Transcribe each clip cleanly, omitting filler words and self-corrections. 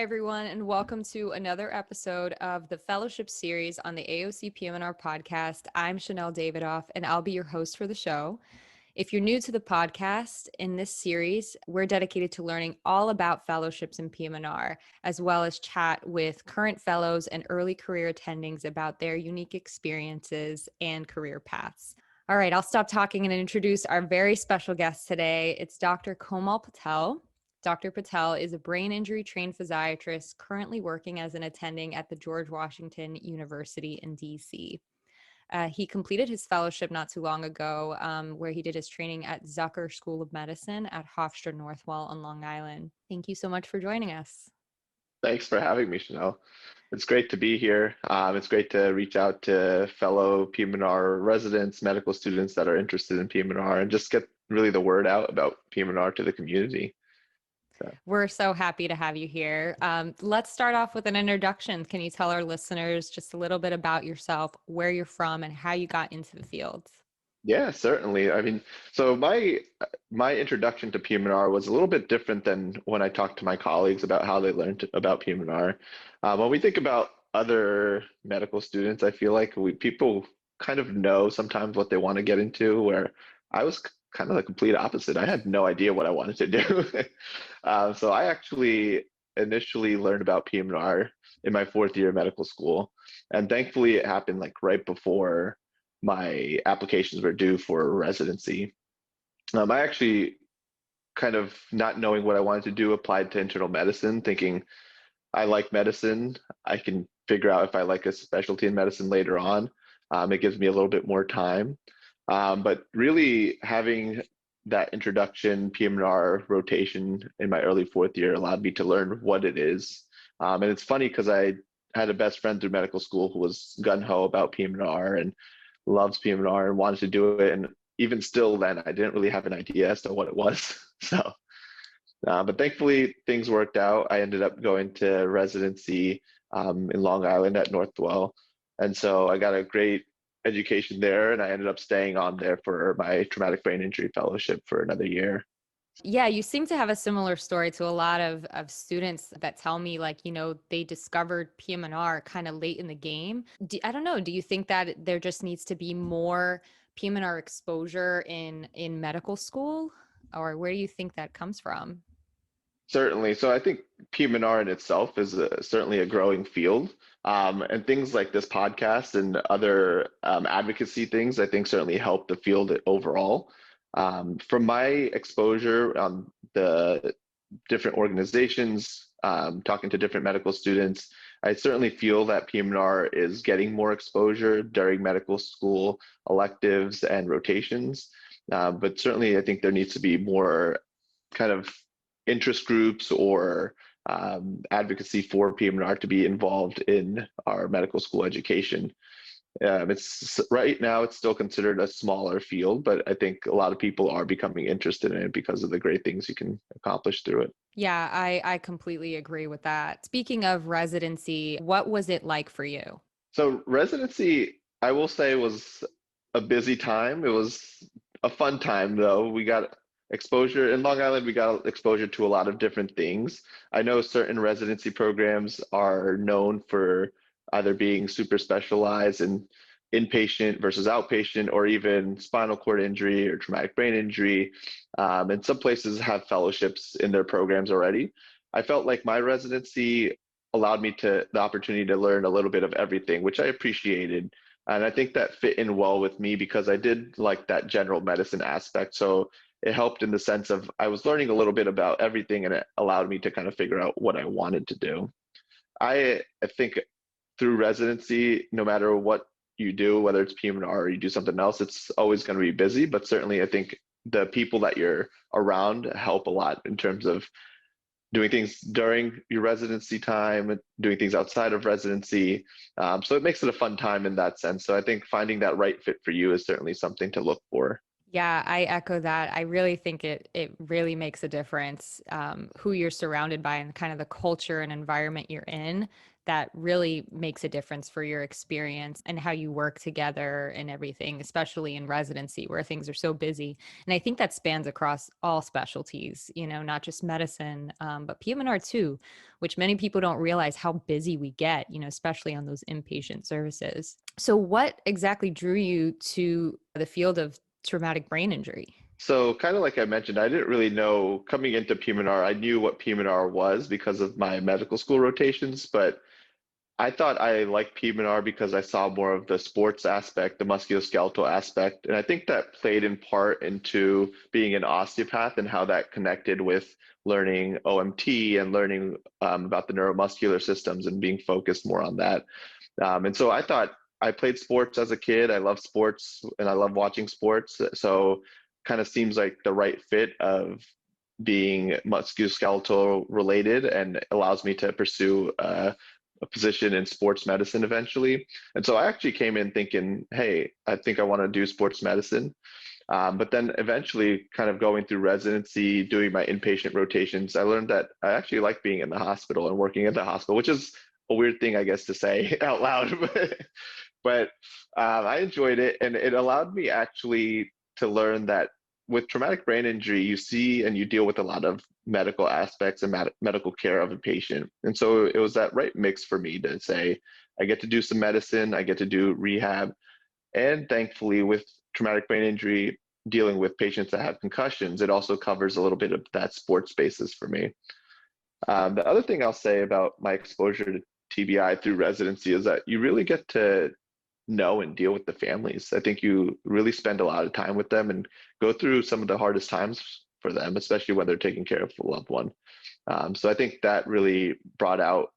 everyone, and welcome to another episode of the Fellowship Series on the AOCPMR podcast. I'm Chanel Davidoff, and I'll be your host for the show. If you're new to the podcast, in this series, we're dedicated to learning all about fellowships in PM&R, as well as chat with current fellows and early career attendings about their unique experiences and career paths. All right, I'll stop talking and introduce our very special guest today. It's Dr. Komal Patel. Dr. Patel is a brain injury trained physiatrist currently working as an attending at the George Washington University in DC. He completed his fellowship not too long ago, where he did his training at Zucker School of Medicine at Hofstra Northwell on Long Island. Thank you so much for joining us. Thanks for having me, Chanel. It's great to be here. It's great to reach out to fellow PM&R residents, medical students that are interested in PM&R, and just get really the word out about PM&R to the community. We're so happy to have you here. Let's start off with an introduction. Can you tell our listeners just a little bit about yourself, where you're from, and how you got into the field? Yeah, certainly. I mean, so my introduction to PM&R was a little bit different than when I talked to my colleagues about how they learned about PM&R. When we think about other medical students, I feel like people kind of know sometimes what they want to get into, where I was kind of the complete opposite. I had no idea what I wanted to do. So I actually initially learned about PM&R in my fourth year of medical school. And thankfully it happened like right before my applications were due for residency. I actually kind of not knowing what I wanted to do, applied to internal medicine, thinking I like medicine. I can figure out if I like a specialty in medicine later on. It gives me a little bit more time. But really having that introduction PM&R rotation in my early fourth year allowed me to learn what it is. And it's funny because I had a best friend through medical school who was gung-ho about PM&R and loves PM&R and wanted to do it. And even still then, I didn't really have an idea as to what it was. But thankfully things worked out. I ended up going to residency in Long Island at Northwell. And so I got a great education there, and I ended up staying on there for my traumatic brain injury fellowship for another year. Yeah, you seem to have a similar story to a lot of students that tell me, like, they discovered PM&R kind of late in the game. I don't know. Do you think that there just needs to be more PM&R exposure in medical school, or where do you think that comes from? Certainly. So I think PM&R in itself is certainly a growing field. And things like this podcast and other advocacy things, I think certainly help the field overall. From my exposure on the different organizations, talking to different medical students, I certainly feel that PM&R is getting more exposure during medical school electives and rotations. But certainly I think there needs to be more kind of interest groups or advocacy for PM&R to be involved in our medical school education. It's right now it's still considered a smaller field, but I think a lot of people are becoming interested in it because of the great things you can accomplish through it. Yeah, I completely agree with that. Speaking of residency, what was it like for you? So residency, I will say, was a busy time. It was a fun time though. We got exposure in Long Island, we got exposure to a lot of different things. I know certain residency programs are known for either being super specialized in inpatient versus outpatient, or even spinal cord injury or traumatic brain injury. And some places have fellowships in their programs already. I felt like my residency allowed me the opportunity to learn a little bit of everything, which I appreciated. And I think that fit in well with me because I did like that general medicine aspect. So it helped in the sense of I was learning a little bit about everything, and it allowed me to kind of figure out what I wanted to do. I think through residency, no matter what you do, whether it's PM&R or you do something else, it's always going to be busy. But certainly I think the people that you're around help a lot in terms of doing things during your residency time, doing things outside of residency. So it makes it a fun time in that sense. So I think finding that right fit for you is certainly something to look for. Yeah, I echo that. I really think it really makes a difference who you're surrounded by and kind of the culture and environment you're in that really makes a difference for your experience and how you work together and everything, especially in residency where things are so busy. And I think that spans across all specialties, not just medicine, but PM&R too, which many people don't realize how busy we get, especially on those inpatient services. So, what exactly drew you to the field of traumatic brain injury? So kind of like I mentioned, I didn't really know coming into PM&R. I knew what PM&R was because of my medical school rotations, but I thought I liked PM&R because I saw more of the sports aspect, the musculoskeletal aspect, and I think that played in part into being an osteopath and how that connected with learning OMT and learning about the neuromuscular systems and being focused more on that. And so I thought I played sports as a kid. I love sports and I love watching sports. So kind of seems like the right fit of being musculoskeletal related and allows me to pursue a position in sports medicine eventually. And so I actually came in thinking, hey, I think I want to do sports medicine. But then eventually, kind of going through residency, doing my inpatient rotations, I learned that I actually like being in the hospital and working at the hospital, which is a weird thing, I guess, to say out loud. But I enjoyed it, and it allowed me actually to learn that with traumatic brain injury, you see and you deal with a lot of medical aspects and medical care of a patient. And so it was that right mix for me to say, I get to do some medicine, I get to do rehab, and thankfully, with traumatic brain injury, dealing with patients that have concussions, it also covers a little bit of that sports basis for me. The other thing I'll say about my exposure to TBI through residency is that you really get to know and deal with the families. I think you really spend a lot of time with them and go through some of the hardest times for them, especially when they're taking care of a loved one. So I think that really brought out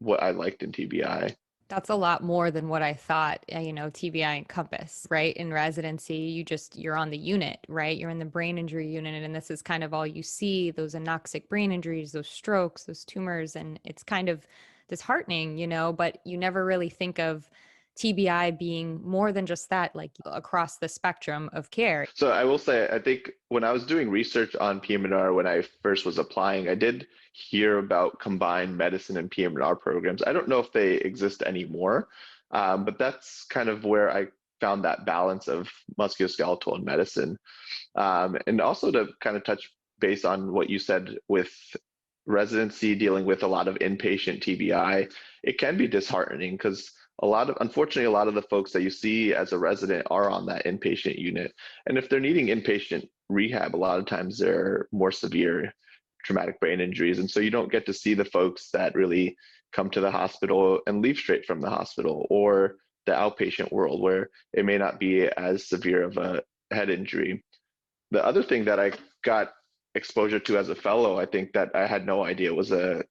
what I liked in TBI. That's a lot more than what I thought, TBI encompass, right? In residency, you're on the unit, right? You're in the brain injury unit, and this is kind of all you see, those anoxic brain injuries, those strokes, those tumors, and it's kind of disheartening, but you never really think of TBI being more than just that, like across the spectrum of care. So I will say, I think when I was doing research on PM&R when I first was applying, I did hear about combined medicine and PM&R programs. I don't know if they exist anymore, but that's kind of where I found that balance of musculoskeletal and medicine. And also to kind of touch base on what you said with residency dealing with a lot of inpatient TBI, it can be disheartening because unfortunately, a lot of the folks that you see as a resident are on that inpatient unit. And if they're needing inpatient rehab, a lot of times they're more severe traumatic brain injuries. And so you don't get to see the folks that really come to the hospital and leave straight from the hospital, or the outpatient world where it may not be as severe of a head injury. The other thing that I got exposure to as a fellow, I think that I had no idea was a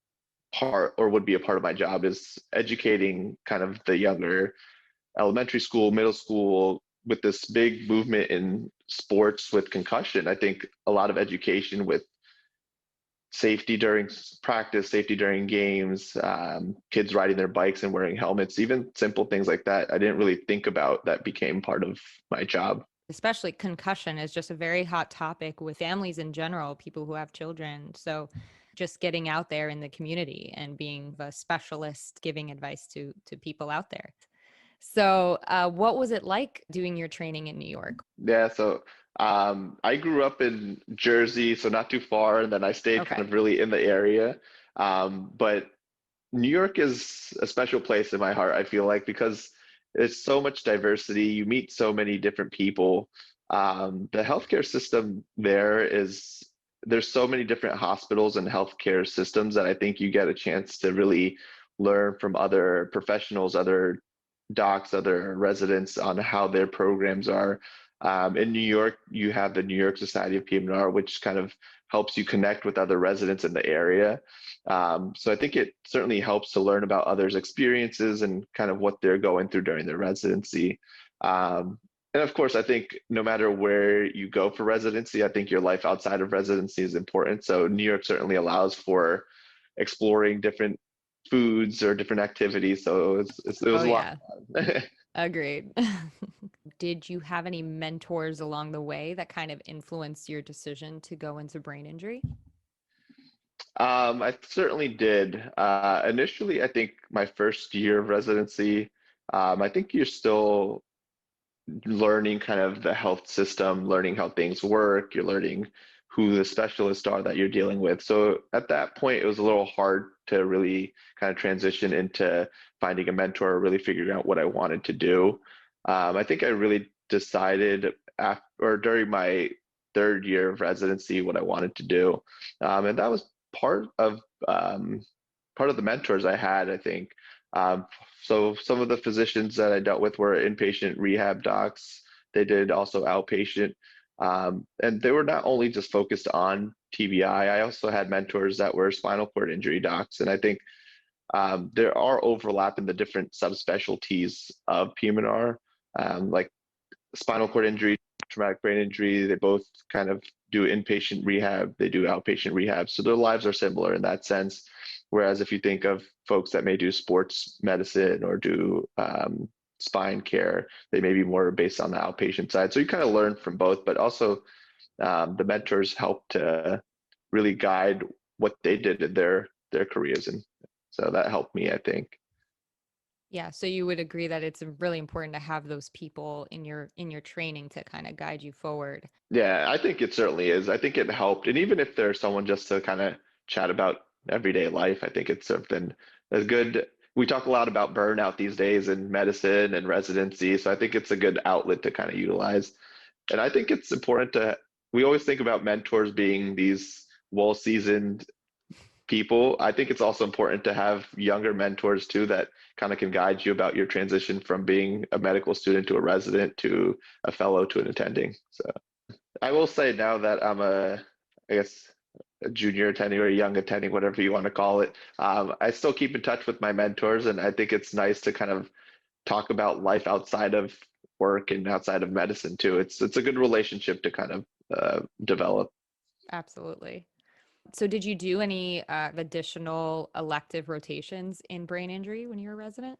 part or would be a part of my job, is educating kind of the younger elementary school, middle school, with this big movement in sports with concussion. I think a lot of education with safety during practice, safety during games, kids riding their bikes and wearing helmets, even simple things like that. I didn't really think about that became part of my job. Especially concussion is just a very hot topic with families in general, people who have children. So just getting out there in the community and being a specialist, giving advice to people out there. So what was it like doing your training in New York? Yeah, so I grew up in Jersey, so not too far, and then I stayed kind Okay. of really in the area. But New York is a special place in my heart, I feel like, because there's so much diversity. You meet so many different people. The healthcare system there's so many different hospitals and healthcare systems that I think you get a chance to really learn from other professionals, other docs, other residents on how their programs are. In New York, you have the New York Society of PM&R, which kind of helps you connect with other residents in the area. So I think it certainly helps to learn about others' experiences and kind of what they're going through during their residency. And of course, I think no matter where you go for residency, I think your life outside of residency is important. So New York certainly allows for exploring different foods or different activities. So it Oh was a lot yeah, of fun. agreed. Did you have any mentors along the way that kind of influenced your decision to go into brain injury? I certainly did. Initially, I think my first year of residency, I think you're still learning kind of the health system, learning how things work, you're learning who the specialists are that you're dealing with. So at that point, it was a little hard to really kind of transition into finding a mentor, really figuring out what I wanted to do. I think I really decided after or during my third year of residency what I wanted to do, and that was part of um, part of the mentors I had, I think. Um, so some of the physicians that I dealt with were inpatient rehab docs. They did also outpatient. And they were not only just focused on TBI, I also had mentors that were spinal cord injury docs. And I think there are overlap in the different subspecialties of PM&R, like spinal cord injury, traumatic brain injury. They both kind of do inpatient rehab, they do outpatient rehab. So their lives are similar in that sense. Whereas if you think of folks that may do sports medicine or do spine care, they may be more based on the outpatient side. So you kind of learn from both, but also the mentors help to really guide what they did in their careers. And so that helped me, I think. Yeah, so you would agree that it's really important to have those people in your training to kind of guide you forward. Yeah, I think it certainly is. I think it helped. And even if there's someone just to kind of chat about everyday life, I think it's something as good. We talk a lot about burnout these days in medicine and residency. So I think it's a good outlet to kind of utilize. And I think it's important we always think about mentors being these well-seasoned people. I think it's also important to have younger mentors too that kind of can guide you about your transition from being a medical student to a resident to a fellow to an attending. So. I will say now that I'm I guess, a junior attending or a young attending, whatever you want to call it. I still keep in touch with my mentors, and I think it's nice to kind of talk about life outside of work and outside of medicine too. It's a good relationship to kind of develop. Absolutely. So did you do any additional elective rotations in brain injury when you were a resident?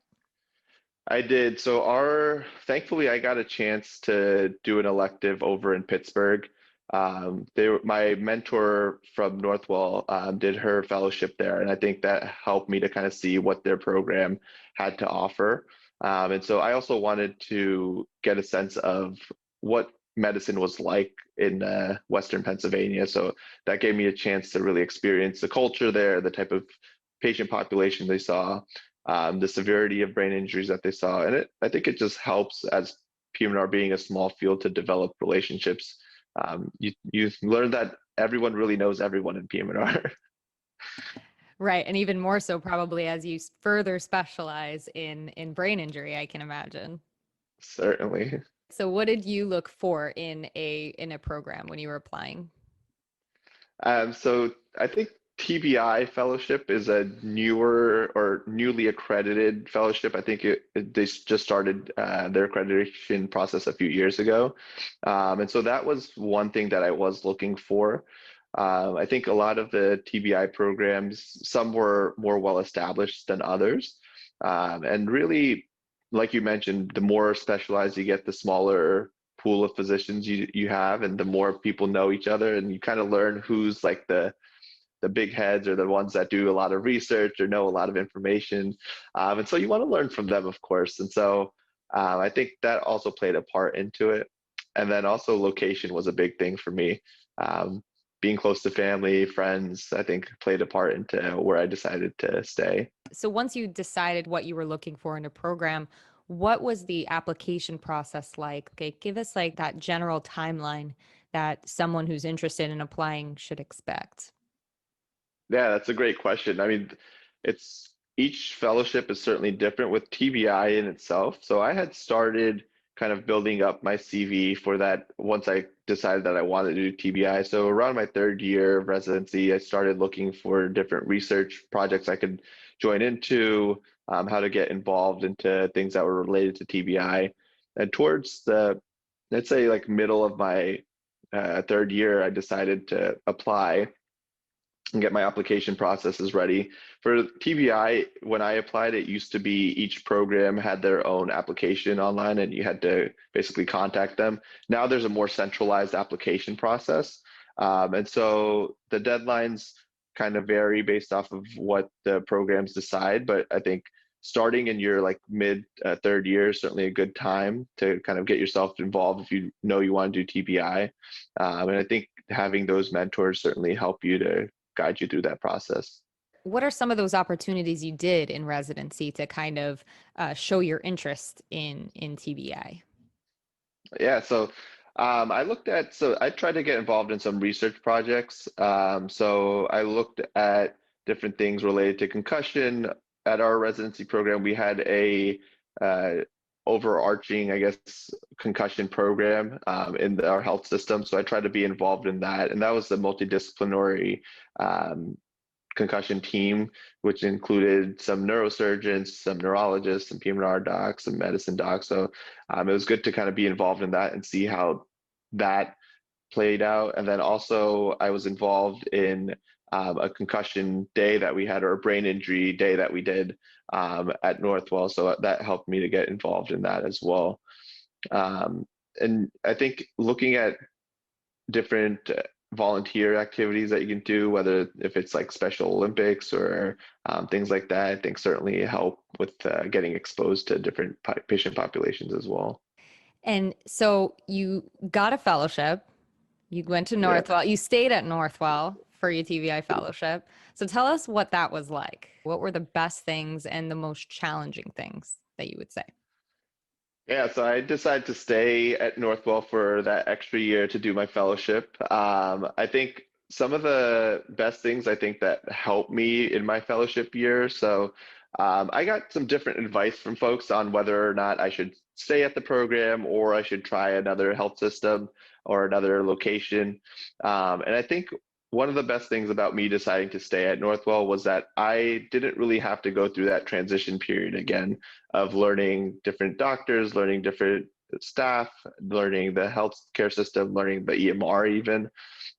I did. So thankfully I got a chance to do an elective over in Pittsburgh. My mentor from Northwell did her fellowship there, and I think that helped me to kind of see what their program had to offer. And so I also wanted to get a sense of what medicine was like in Western Pennsylvania. So that gave me a chance to really experience the culture there, the type of patient population they saw, the severity of brain injuries that they saw. And I think it just helps as PM&R being a small field to develop relationships. You learn that everyone really knows everyone in PM&R. Right, and even more so probably as you further specialize in brain injury, I can imagine. Certainly. So what did you look for in a program when you were applying? So I think TBI fellowship is a newer or newly accredited fellowship. I think they just started their accreditation process a few years ago. And so that was one thing that I was looking for. I think a lot of the TBI programs, some were more well established than others. And really, like you mentioned, the more specialized you get, the smaller pool of physicians you have, and the more people know each other, and you kind of learn who's like the big heads or the ones that do a lot of research or know a lot of information. And so you want to learn from them, of course. And so I think that also played a part into it. And then also location was a big thing for me. Um, Being close to family, friends, I think played a part into where I decided to stay. So once you decided what you were looking for in a program, what was the application process like? Okay, give us like that general timeline that someone who's interested in applying should expect. Yeah, that's a great question. I mean, it's each fellowship is certainly different with TBI in itself. So I had started kind of building up my CV for that once I decided that I wanted to do TBI. So around my third year of residency, I started looking for different research projects I could join into, how to get involved into things that were related to TBI. And towards let's say like middle of my third year, I decided to apply and get my application processes ready. For TBI, when I applied, it used to be each program had their own application online and you had to basically contact them. Now there's a more centralized application process. And so the deadlines kind of vary based off of what the programs decide, but I think starting in your like mid third year is certainly a good time to kind of get yourself involved if you know you want to do TBI. And I think having those mentors certainly help you to guide you through that process. What are some of those opportunities you did in residency to kind of show your interest in TBI? Yeah, so so I tried to get involved in some research projects. So I looked at different things related to concussion. At our residency program, we had a uh, overarching, I guess, concussion program our health system. So I tried to be involved in that, and that was the multidisciplinary um, concussion team, which included some neurosurgeons, some neurologists, some PM&R docs, some medicine docs. So it was good to kind of be involved in that and see how that played out. And then also I was involved in a concussion day that we had, or a brain injury day that we did at Northwell. So that helped me to get involved in that as well. Um, and I think looking at different volunteer activities that you can do, whether if it's like Special Olympics or things like that, I think certainly help with getting exposed to different patient populations as well. And so you got a fellowship, you went to Yeah. Northwell, you stayed at Northwell for your TBI fellowship. So tell us what that was like. What were the best things and the most challenging things that you would say? Yeah, so I decided to stay at Northwell for that extra year to do my fellowship. I think some of the best things I think that helped me in my fellowship year. So I got some different advice from folks on whether or not I should stay at the program or I should try another health system or another location. And I think one of the best things about me deciding to stay at Northwell was that I didn't really have to go through that transition period again of learning different doctors, learning different staff, learning the healthcare system, learning the EMR even.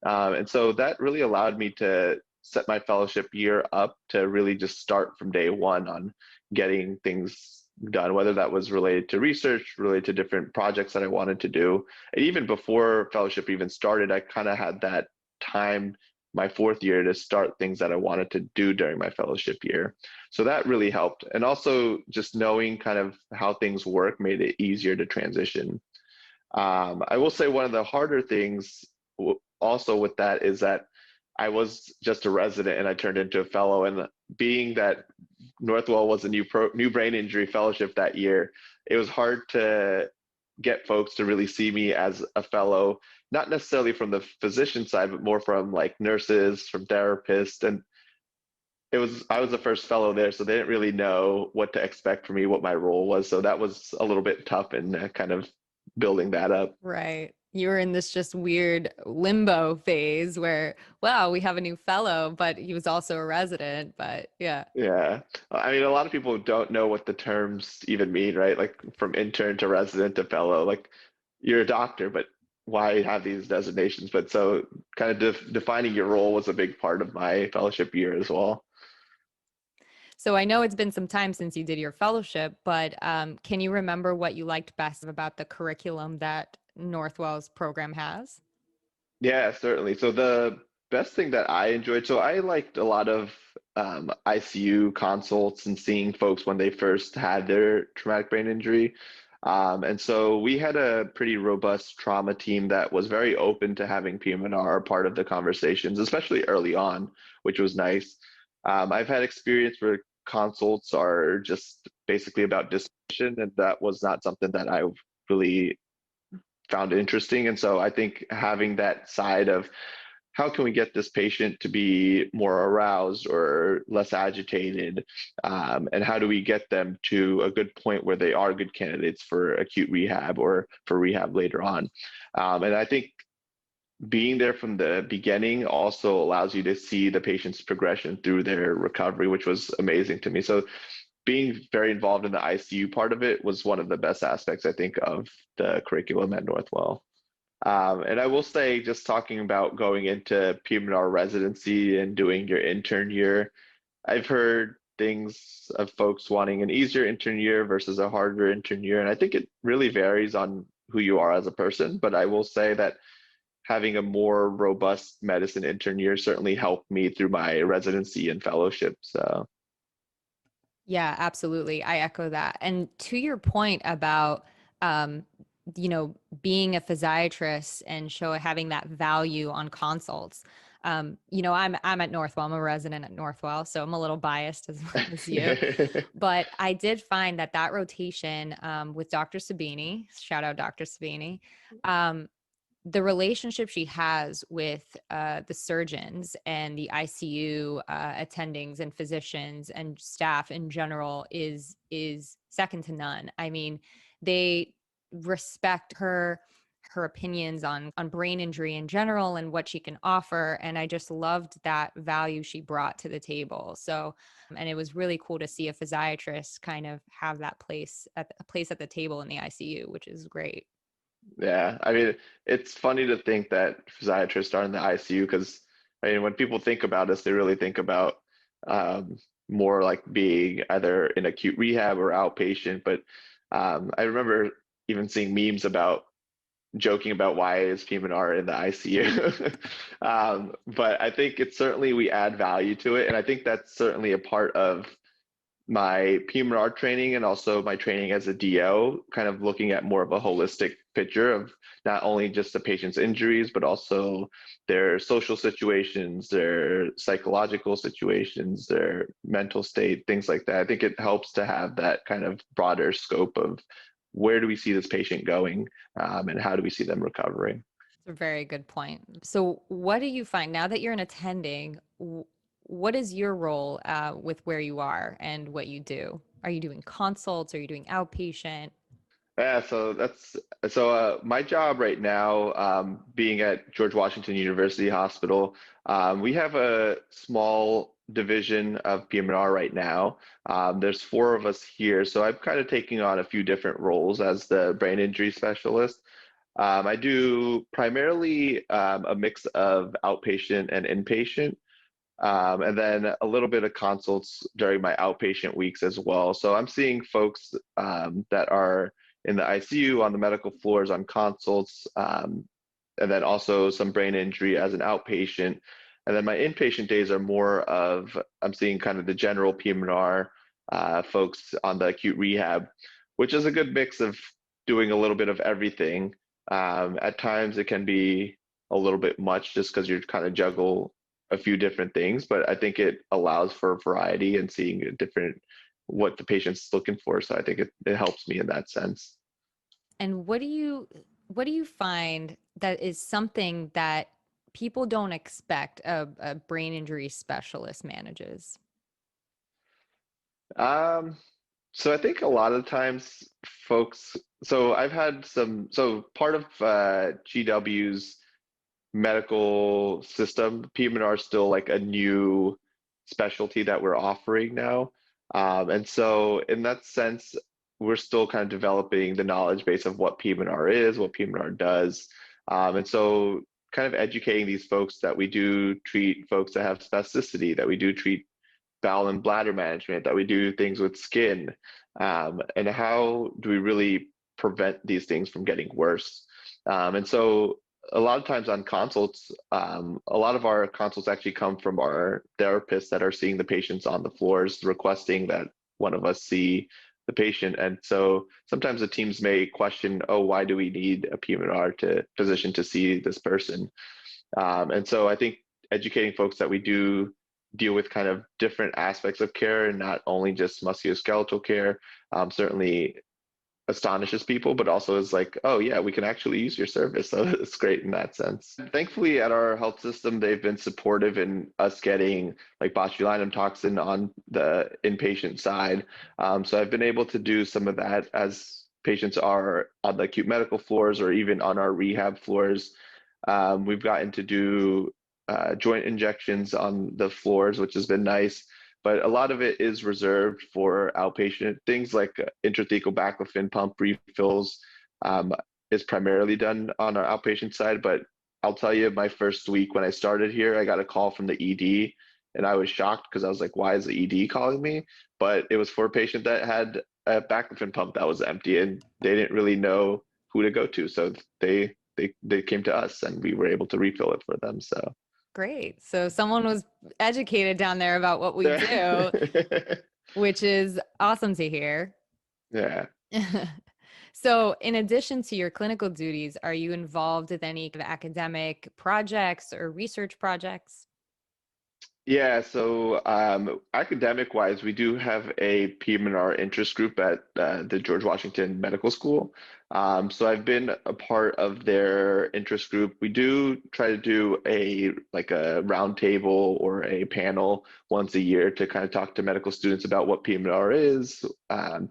And so that really allowed me to set my fellowship year up to really just start from day one on getting things done, whether that was related to research, related to different projects that I wanted to do. And even before fellowship even started, I kind of had that time my fourth year to start things that I wanted to do during my fellowship year. So that really helped. And also just knowing kind of how things work made it easier to transition. I will say one of the harder things also with that is that I was just a resident and I turned into a fellow. And being that Northwell was a new brain injury fellowship that year, it was hard to get folks to really see me as a fellow, not necessarily from the physician side, but more from like nurses, from therapists. And I was the first fellow there, so they didn't really know what to expect from me, what my role was. So that was a little bit tough in kind of building that up. Right. You were in this just weird limbo phase where, wow, we have a new fellow, but he was also a resident. But yeah. Yeah. I mean, a lot of people don't know what the terms even mean, right? Like from intern to resident to fellow, like you're a doctor, but why have these designations? But so kind of defining your role was a big part of my fellowship year as well. So I know it's been some time since you did your fellowship, but can you remember what you liked best about the curriculum that Northwell's program has? Yeah, certainly. So the best thing that I enjoyed, so I liked a lot of ICU consults and seeing folks when they first had their traumatic brain injury. And so we had a pretty robust trauma team that was very open to having PM&R part of the conversations, especially early on, which was nice. I've had experience where consults are just basically about discussion, and that was not something that I really found interesting. And so I think having that side of how can we get this patient to be more aroused or less agitated, and how do we get them to a good point where they are good candidates for acute rehab or for rehab later on. And I think being there from the beginning also allows you to see the patient's progression through their recovery, which was amazing to me. So being very involved in the ICU part of it was one of the best aspects, I think, of the curriculum at Northwell. And I will say, just talking about going into PM&R residency and doing your intern year, I've heard things of folks wanting an easier intern year versus a harder intern year. And I think it really varies on who you are as a person. But I will say that having a more robust medicine intern year certainly helped me through my residency and fellowship. So Yeah, absolutely. I echo that. And to your point about, um, you know, being a physiatrist and having that value on consults. I'm at Northwell. I'm a resident at Northwell, so I'm a little biased as as you. But I did find that rotation with Dr. Sabini, shout out Dr. Sabini, um, the relationship she has with the surgeons and the ICU attendings and physicians and staff in general is second to none. I mean, they respect her opinions on brain injury in general and what she can offer, and I just loved that value she brought to the table. So, and it was really cool to see a physiatrist kind of have that place at the table in the ICU, which is great. yeah, I mean, it's funny to think that physiatrists are in the ICU because I mean, when people think about us, they really think about um, more like being either in acute rehab or outpatient. But I remember even seeing memes about joking about why is PM&R in the ICU. But I think it's certainly we add value to it, and I think that's certainly a part of my PM&R training and also my training as a DO, kind of looking at more of a holistic picture of not only just the patient's injuries, but also their social situations, their psychological situations, their mental state, things like that. I think it helps to have that kind of broader scope of where do we see this patient going, and how do we see them recovering. It's a very good point. So, what do you find now that you're an attending? What is your role with where you are and what you do? Are you doing consults? Are you doing outpatient? Yeah, so that's my job right now, being at George Washington University Hospital. We have a small division of PM&R right now. There's four of us here, so I'm kind of taking on a few different roles as the brain injury specialist. I do primarily a mix of outpatient and inpatient, and then a little bit of consults during my outpatient weeks as well. So I'm seeing folks that are in the ICU, on the medical floors, on consults, and then also some brain injury as an outpatient. And then my inpatient days are more of I'm seeing kind of the general PM&R folks on the acute rehab, which is a good mix of doing a little bit of everything. At times it can be a little bit much just because you're kind of juggle a few different things, but I think it allows for variety and seeing a different what the patient's looking for. So I think it helps me in that sense. And what do you find that is something that people don't expect a brain injury specialist manages? Um, so I think a lot of times folks, so I've had some, so part of GW's medical system, PM&R is still like a new specialty that we're offering now. And so in that sense, we're still kind of developing the knowledge base of what PM&R is, what PM&R does. And so kind of educating these folks that we do treat folks that have spasticity, that we do treat bowel and bladder management, that we do things with skin, and how do we really prevent these things from getting worse. And so a lot of times on consults, a lot of our consults actually come from our therapists that are seeing the patients on the floors requesting that one of us see the patient. And so sometimes the teams may question, oh, why do we need a PM&R physician to see this person? And so I think educating folks that we do deal with kind of different aspects of care and not only just musculoskeletal care, certainly astonishes people, but also is like, oh yeah, we can actually use your service. So it's great in that sense. Thankfully, at our health system, they've been supportive in us getting like botulinum toxin on the inpatient side. So I've been able to do some of that as patients are on the acute medical floors or even on our rehab floors. We've gotten to do joint injections on the floors, which has been nice. But a lot of it is reserved for outpatient things like intrathecal baclofen pump refills, um, is primarily done on our outpatient side. But I'll tell you, my first week when I started here, I got a call from the ED, and I was shocked because I was like, "Why is the ED calling me?" But it was for a patient that had a baclofen pump that was empty, and they didn't really know who to go to, so they they came to us and we were able to refill it for them. So Great. So someone was educated down there about what we do, which is awesome to hear. yeah. So, in addition to your clinical duties, are you involved with any of academic projects or research projects? Yeah, so academic wise, we do have a PM&R interest group at the George Washington Medical School. So I've been a part of their interest group. We do try to do a round table or a panel once a year to kind of talk to medical students about what PM&R is,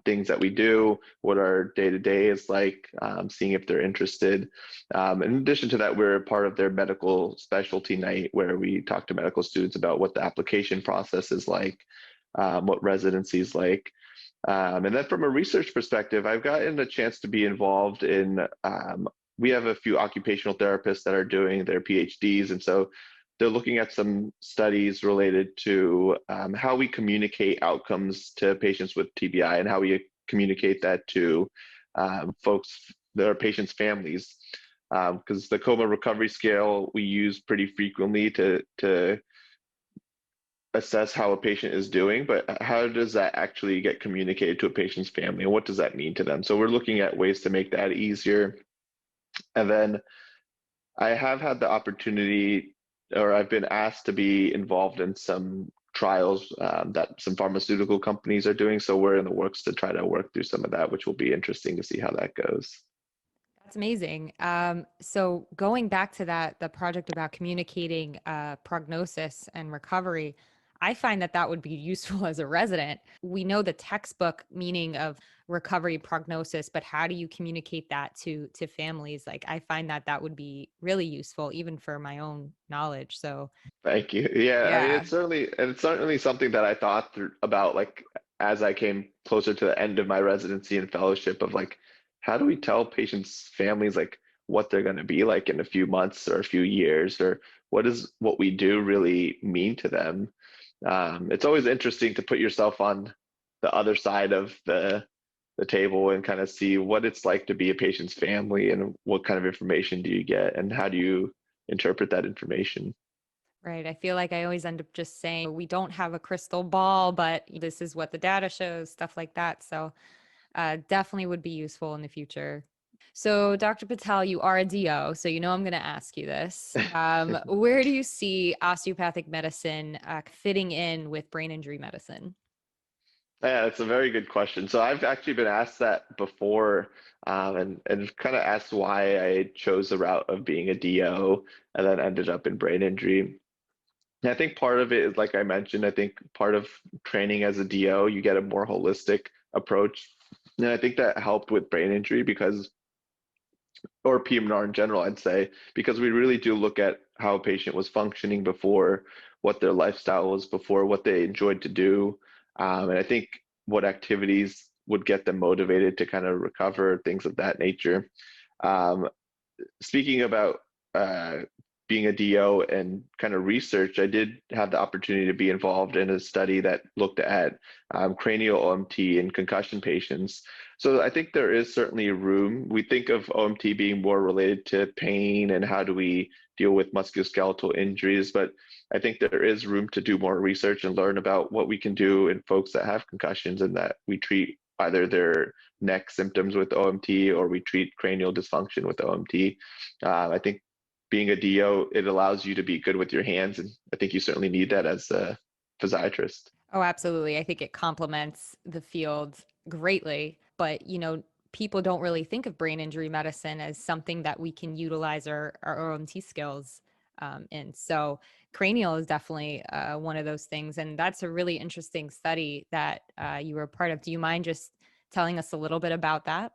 things that we do, what our day-to-day is like, seeing if they're interested. In addition to that, we're a part of their medical specialty night where we talk to medical students about what the application process is like, what residency is like. And then from a research perspective, I've gotten a chance to be involved in, we have a few occupational therapists that are doing their PhDs. And so they're looking at some studies related to how we communicate outcomes to patients with TBI and how we communicate that to folks, their patients' families. Because the coma recovery scale we use pretty frequently to assess how a patient is doing, but how does that actually get communicated to a patient's family and what does that mean to them? So we're looking at ways to make that easier. And then I have had the opportunity, or I've been asked to be involved in some trials that some pharmaceutical companies are doing. So we're in the works to try to work through some of that, which will be interesting to see how that goes. That's amazing. So going back to that, the project about communicating prognosis and recovery, I find that that would be useful as a resident. We know the textbook meaning of recovery prognosis, but how do you communicate that to families? Like I find that that would be really useful, even for my own knowledge. So Thank you. Yeah, I mean, yeah, it's certainly something that I thought about like as I came closer to the end of my residency and fellowship of like, how do we tell patients' families like what they're going to be like in a few months or a few years, or what does what we do really mean to them? It's always interesting to put yourself on the other side of the table and kind of see what it's like to be a patient's family and what kind of information do you get and how do you interpret that information. right. I feel like I always end up just saying we don't have a crystal ball, but this is what the data shows, stuff like that. So definitely would be useful in the future. So, Dr. Patel, you are a DO, so you know I'm going to ask you this. Where do you see osteopathic medicine fitting in with brain injury medicine? Yeah, it's a very good question. So I've actually been asked that before, and kind of asked why I chose the route of being a DO and then ended up in brain injury. And I think part of it is, like I mentioned, I think part of training as a DO, you get a more holistic approach. And I think that helped with brain injury because or PM&R in general, I'd say, because we really do look at how a patient was functioning before, what their lifestyle was before, what they enjoyed to do. And I think what activities would get them motivated to kind of recover, things of that nature. Um, Speaking about uh, being a DO and kind of research, I did have the opportunity to be involved in a study that looked at cranial OMT in concussion patients. So I think there is certainly room. We think of OMT being more related to pain and how do we deal with musculoskeletal injuries, but I think there is room to do more research and learn about what we can do in folks that have concussions and that we treat either their neck symptoms with OMT or we treat cranial dysfunction with OMT. I think being a DO, it allows you to be good with your hands, and I think you certainly need that as a physiatrist. Oh, absolutely. I think it complements the field greatly. But, people don't really think of brain injury medicine as something that we can utilize our OMT skills in. So, cranial is definitely one of those things. And that's a really interesting study that you were a part of. Do you mind just telling us a little bit about that?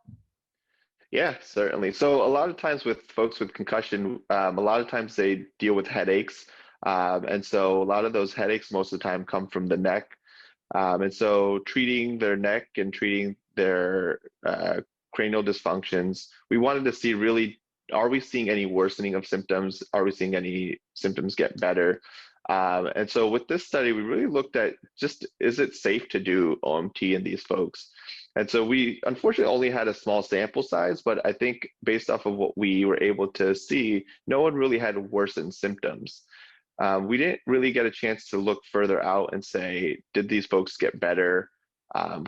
Yeah, certainly. So a lot of times with folks with concussion, a lot of times they deal with headaches. And so a lot of those headaches most of the time come from the neck. And so treating their neck and treating their cranial dysfunctions, we wanted to see really, are we seeing any worsening of symptoms? Are we seeing any symptoms get better? And so with this study, we really looked at just, is it safe to do OMT in these folks? And so we unfortunately only had a small sample size, but I think based off of what we were able to see, no one really had worsened symptoms. We didn't really get a chance to look further out and say, did these folks get better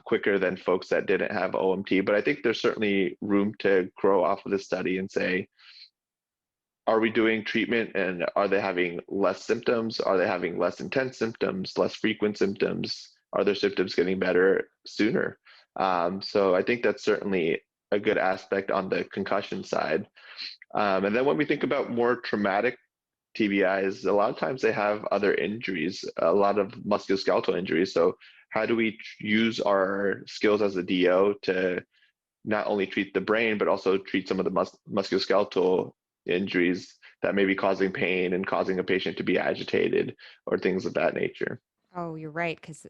quicker than folks that didn't have OMT? But I think there's certainly room to grow off of this study and say, are we doing treatment and are they having less symptoms? Are they having less intense symptoms, less frequent symptoms? Are their symptoms getting better sooner? So I think that's certainly a good aspect on the concussion side. And then when we think about more traumatic TBIs, a lot of times they have other injuries, a lot of musculoskeletal injuries. So how do we use our skills as a DO to not only treat the brain, but also treat some of the musculoskeletal injuries that may be causing pain and causing a patient to be agitated or things of that nature? Oh, you're right. Because,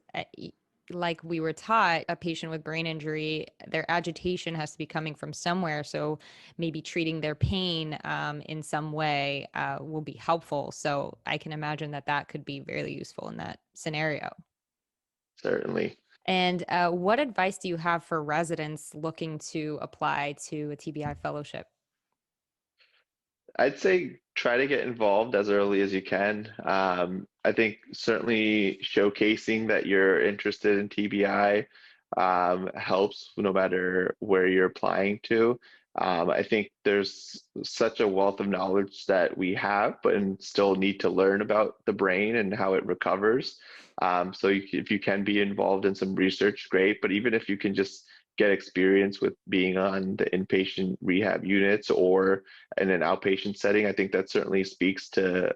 like we were taught, a patient with brain injury, their agitation has to be coming from somewhere. So maybe treating their pain in some way will be helpful. So I can imagine that that could be very useful in that scenario. Certainly. And what advice do you have for residents looking to apply to a TBI fellowship? I'd say try to get involved as early as you can. I think certainly showcasing that you're interested in TBI helps no matter where you're applying to. I think there's such a wealth of knowledge that we have, but still need to learn about the brain and how it recovers. So if you can be involved in some research, great. But even if you can just get experience with being on the inpatient rehab units or in an outpatient setting, I think that certainly speaks to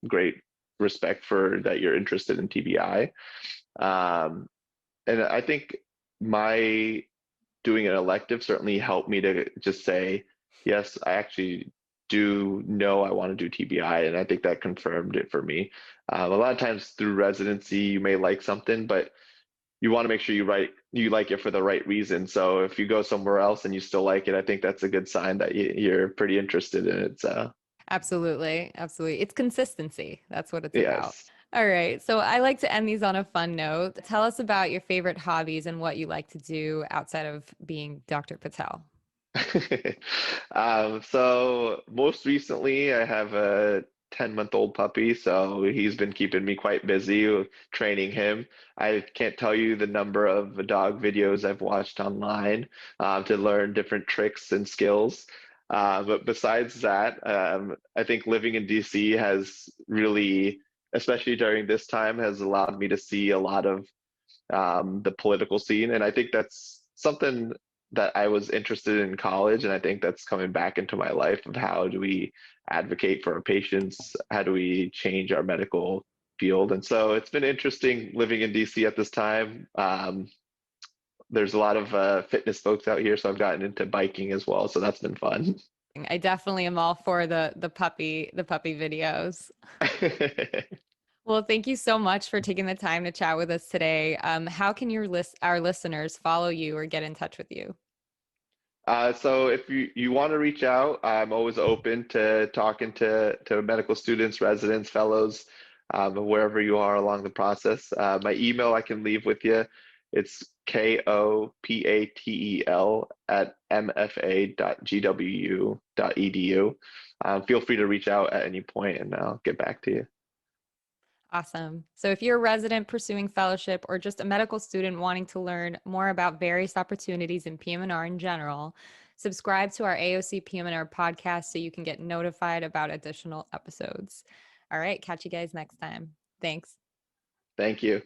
great respect for that you're interested in TBI. And I think my doing an elective certainly helped me to just say, yes, I actually do know I want to do TBI, and I think that confirmed it for me. A lot of times through residency, you may like something, but you want to make sure you like it for the right reason. So if you go somewhere else and you still like it, I think that's a good sign that you're pretty interested in it. So Absolutely. Absolutely. It's consistency. That's what it's about. yes. All right. So I like to end these on a fun note. Tell us about your favorite hobbies and what you like to do outside of being Dr. Patel. So most recently, I have a 10-month-old puppy, so he's been keeping me quite busy training him. I can't tell you the number of dog videos I've watched online to learn different tricks and skills. But besides that, I think living in DC has really, especially during this time, has allowed me to see a lot of the political scene. And I think that's something that I was interested in college. And I think that's coming back into my life of how do we advocate for our patients? How do we change our medical field? And so it's been interesting living in DC at this time. There's a lot of fitness folks out here, so I've gotten into biking as well. So that's been fun. I definitely am all for the puppy videos. Well, thank you so much for taking the time to chat with us today. How can our listeners follow you or get in touch with you? So if you want to reach out, I'm always open to talking to medical students, residents, fellows, wherever you are along the process. My email I can leave with you. It's kopatel at mfa.gwu.edu. Feel free to reach out at any point and I'll get back to you. Awesome. So if you're a resident pursuing fellowship or just a medical student wanting to learn more about various opportunities in PM&R in general, subscribe to our AOC PM&R podcast so you can get notified about additional episodes. All right, catch you guys next time. Thanks. Thank you.